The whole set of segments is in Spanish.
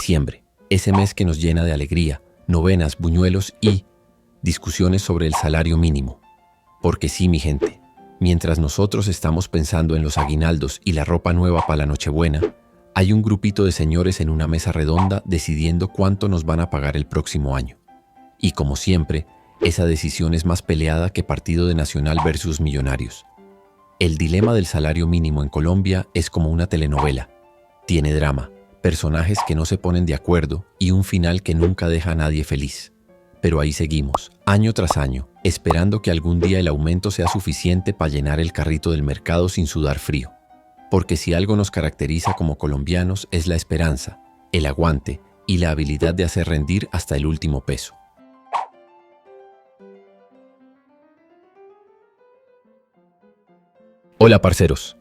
diciembre, ese mes que nos llena de alegría, novenas, buñuelos y discusiones sobre el salario mínimo. Porque sí, mi gente, mientras nosotros estamos pensando en los aguinaldos y la ropa nueva para la Nochebuena, hay un grupito de señores en una mesa redonda decidiendo cuánto nos van a pagar el próximo año. Y como siempre, esa decisión es más peleada que partido de Nacional versus Millonarios. El dilema del salario mínimo en Colombia es como una telenovela. Tiene drama, personajes que no se ponen de acuerdo y un final que nunca deja a nadie feliz. Pero ahí seguimos, año tras año, esperando que algún día el aumento sea suficiente para llenar el carrito del mercado sin sudar frío. Porque si algo nos caracteriza como colombianos es la esperanza, el aguante y la habilidad de hacer rendir hasta el último peso. Hola parceros,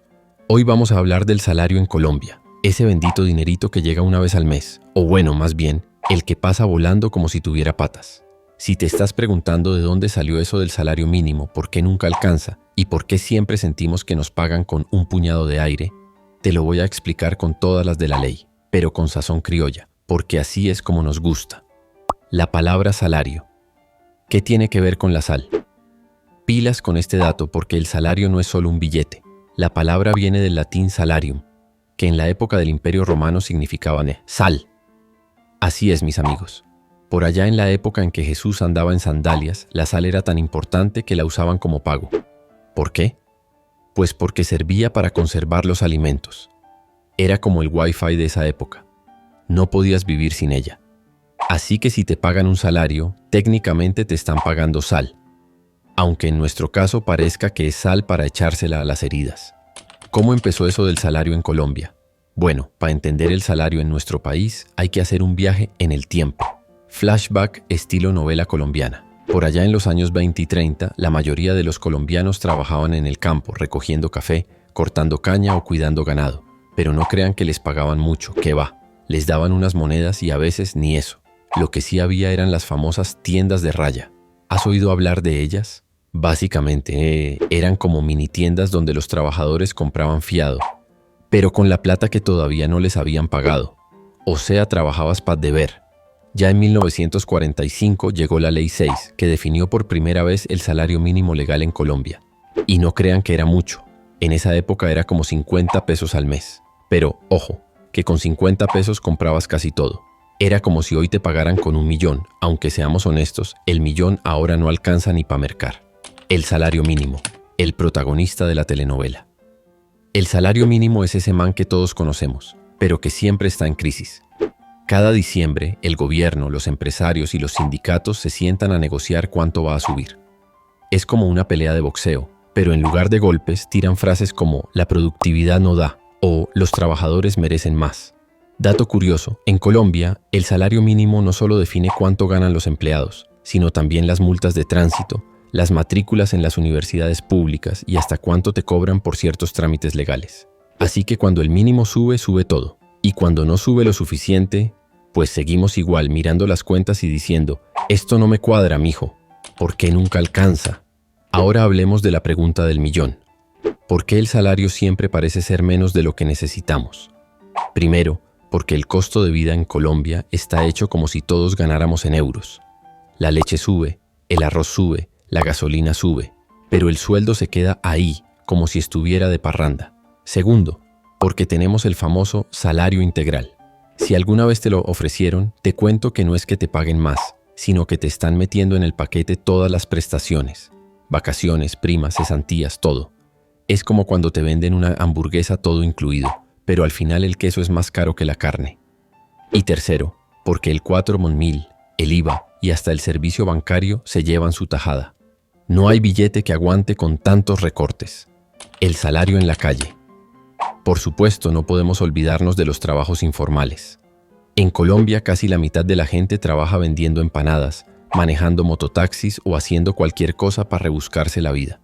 hoy vamos a hablar del salario en Colombia, ese bendito dinerito que llega una vez al mes, o bueno, más bien, el que pasa volando como si tuviera patas. Si te estás preguntando de dónde salió eso del salario mínimo, por qué nunca alcanza y por qué siempre sentimos que nos pagan con un puñado de aire, te lo voy a explicar con todas las de la ley, pero con sazón criolla, porque así es como nos gusta. La palabra salario. ¿Qué tiene que ver con la sal? Pilas con este dato porque el salario no es solo un billete. La palabra viene del latín salarium, que en la época del Imperio Romano significaba sal. Así es, mis amigos. Por allá en la época en que Jesús andaba en sandalias, la sal era tan importante que la usaban como pago. ¿Por qué? Pues porque servía para conservar los alimentos. Era como el Wi-Fi de esa época. No podías vivir sin ella. Así que si te pagan un salario, técnicamente te están pagando sal. Aunque en nuestro caso parezca que es sal para echársela a las heridas. ¿Cómo empezó eso del salario en Colombia? Bueno, para entender el salario en nuestro país hay que hacer un viaje en el tiempo. Flashback estilo novela colombiana. Por allá en los años 20 y 30, la mayoría de los colombianos trabajaban en el campo, recogiendo café, cortando caña o cuidando ganado. Pero no crean que les pagaban mucho, que va. Les daban unas monedas y a veces ni eso. Lo que sí había eran las famosas tiendas de raya. ¿Has oído hablar de ellas? Básicamente, eran como mini tiendas donde los trabajadores compraban fiado, pero con la plata que todavía no les habían pagado. O sea, trabajabas para deber. Ya en 1945 llegó la Ley 6, que definió por primera vez el salario mínimo legal en Colombia. Y no crean que era mucho. En esa época era como 50 pesos al mes. Pero, ojo, que con 50 pesos comprabas casi todo. Era como si hoy te pagaran con 1.000.000, aunque seamos honestos, el 1.000.000 ahora no alcanza ni para mercar. El salario mínimo, el protagonista de la telenovela. El salario mínimo es ese man que todos conocemos, pero que siempre está en crisis. Cada diciembre, el gobierno, los empresarios y los sindicatos se sientan a negociar cuánto va a subir. Es como una pelea de boxeo, pero en lugar de golpes tiran frases como «la productividad no da» o «los trabajadores merecen más». Dato curioso, en Colombia, el salario mínimo no solo define cuánto ganan los empleados, sino también las multas de tránsito, las matrículas en las universidades públicas y hasta cuánto te cobran por ciertos trámites legales. Así que cuando el mínimo sube, sube todo. Y cuando no sube lo suficiente, pues seguimos igual mirando las cuentas y diciendo, esto no me cuadra, mijo. ¿Por qué nunca alcanza? Ahora hablemos de la pregunta del millón. ¿Por qué el salario siempre parece ser menos de lo que necesitamos? Primero, porque el costo de vida en Colombia está hecho como si todos ganáramos en euros. La leche sube, el arroz sube, la gasolina sube, pero el sueldo se queda ahí, como si estuviera de parranda. Segundo, porque tenemos el famoso salario integral. Si alguna vez te lo ofrecieron, te cuento que no es que te paguen más, sino que te están metiendo en el paquete todas las prestaciones. Vacaciones, primas, cesantías, todo. Es como cuando te venden una hamburguesa todo incluido, pero al final el queso es más caro que la carne. Y tercero, porque el 4.000, el IVA y hasta el servicio bancario se llevan su tajada. No hay billete que aguante con tantos recortes. El salario en la calle. Por supuesto, no podemos olvidarnos de los trabajos informales. En Colombia casi la mitad de la gente trabaja vendiendo empanadas, manejando mototaxis o haciendo cualquier cosa para rebuscarse la vida.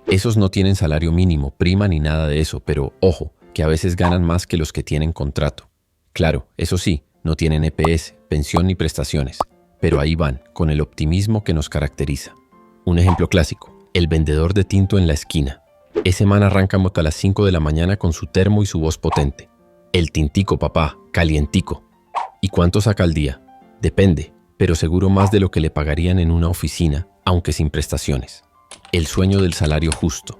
Esos no tienen salario mínimo, prima ni nada de eso, pero ojo, que a veces ganan más que los que tienen contrato. Claro, eso sí, no tienen EPS, pensión ni prestaciones, pero ahí van, con el optimismo que nos caracteriza. Un ejemplo clásico, el vendedor de tinto en la esquina. Ese man arranca a las 5 de la mañana con su termo y su voz potente. El tintico, papá, calientico. ¿Y cuánto saca al día? Depende, pero seguro más de lo que le pagarían en una oficina, aunque sin prestaciones. El sueño del salario justo.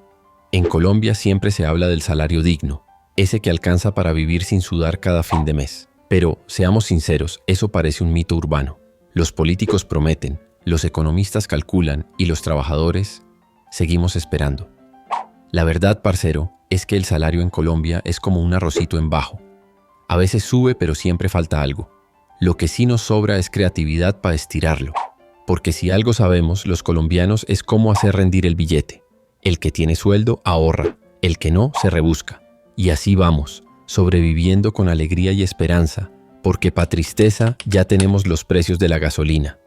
En Colombia siempre se habla del salario digno, ese que alcanza para vivir sin sudar cada fin de mes. Pero, seamos sinceros, eso parece un mito urbano. Los políticos prometen, los economistas calculan y los trabajadores seguimos esperando. La verdad, parcero, es que el salario en Colombia es como un arrocito en bajo. A veces sube, pero siempre falta algo. Lo que sí nos sobra es creatividad para estirarlo. Porque si algo sabemos los colombianos es cómo hacer rendir el billete. El que tiene sueldo ahorra, el que no se rebusca. Y así vamos, sobreviviendo con alegría y esperanza, porque pa' tristeza ya tenemos los precios de la gasolina.